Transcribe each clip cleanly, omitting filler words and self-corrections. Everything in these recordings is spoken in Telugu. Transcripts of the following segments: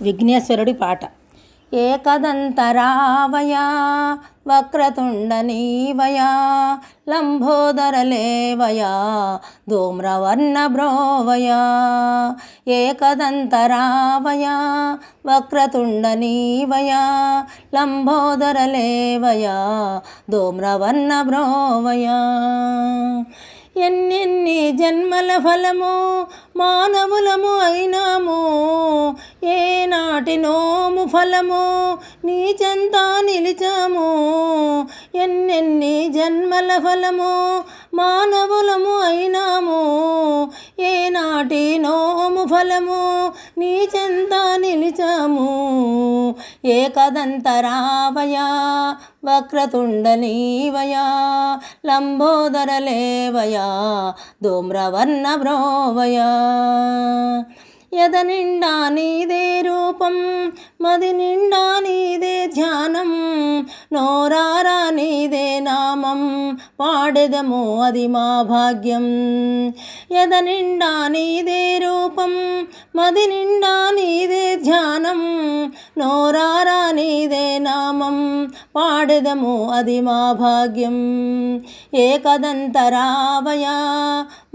విఘ్నేశ్వరుడి పాట. ఏకదంతరావయా వక్రతుండనీవయా లంబోదరలేవయా ధూమ్రవర్ణబ్రోవయా. ఏకదంతరావయా వక్రతుండనీవయా లంబోదరలేవయా ధూమ్రవర్ణబ్రోవయా. ఎన్నెన్ని జన్మల ఫలము మానవులము అయినాము, ఏనాటి నోము ఫలము నీ చెంత నిలిచాము. ఎన్నెన్ని జన్మల ఫలము మానవులము అయినాము, ఏనాటి నోము ఫలము నీ చెంత నిలిచాము. ఏకదంతరావయా వక్రతుండనీవయా లంబోదరలేవయా ధూమ్రవర్ణబ్రోవయా. యద నిండా నీదే రూపం మది నిండా నీదే ధ్యానం, నోరారా నీదే నామం పాడెదము అది మా భాగ్యం. యద నిండా నీదే రూపం మది నిండా నీదే ధ్యానం, నోరారా నీదే నామం పాడెదము అది మా భాగ్యం. ఏకదంతరావయా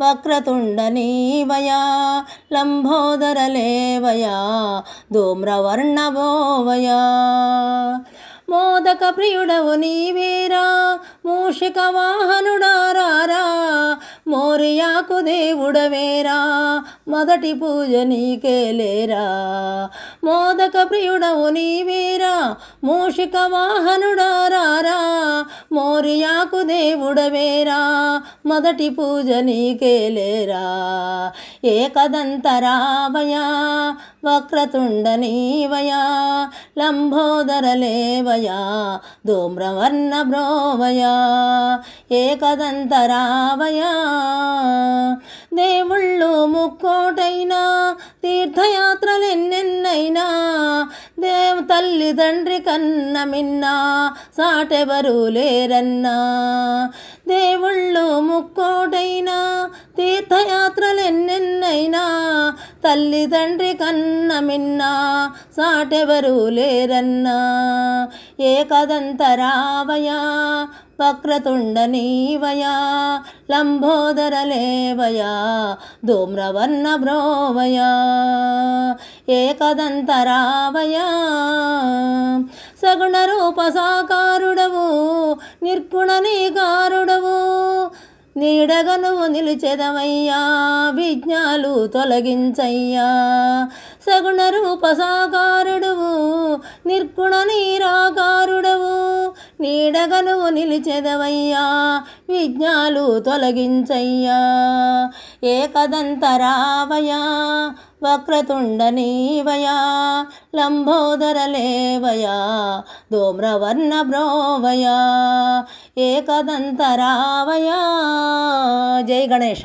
వక్రతుండనీవయా లంబోదరలేవయా ధూమ్రవర్ణభోవయా. మోదక ప్రియుడవు నీవేరా మూషిక వాహనుడారారా, మోరియాకు దేవుడవేరా మొదటి పూజ నీకేలేరా. మోదక ప్రియుడవు నీవేరా మూషిక వాహనుడారారా, మోరియాకు దేవుడవేరా మొదటి పూజ నీకేలేరా. ఏకదంతరావయా వక్రతుండనీవయా లంబోదరలేవయా ధూమ్రవర్ణబ్రోవయా. ఏకదంతరావయా దేవుళ్ళు ముక్కోటైనా తీర్థయాత్రలెన్నెన్నైనా, తల్లి తండ్రి కన్న మిన్నా సాటెవరు లేరన్నా. దేవుళ్ళు ముక్కోటైనా తీర్థయాత్రలెన్నెన్నైనా, తల్లి తండ్రి కన్న మిన్నా సాటెవరు లేరన్నా. ఏకదంతరావయా వక్రతుండనీవయా లంబోదరలేవయా ధూమ్రవర్ణబ్రోవయా. ఏకదంతరావయా సగుణ రూప సాకారుడవు నిర్గుణ నీకారుడవు, నీడగా నువ్వు నిలిచెదవయ్యా విజ్ఞాలు తొలగించయ్యా. సగుణ రూప సాకారుడవు నిర్గుణ నీరాకారుడవు, నీడగా నువ్వు నిలిచెదవయ్యా విజ్ఞాలు తొలగించయ్యా. ఏకదంతరావయా వక్రతుండనీవయా లంబోదరలేవయా ధూమ్రవర్ణబ్రోవయా. ఏకదంతరావయా. జై గణేశ.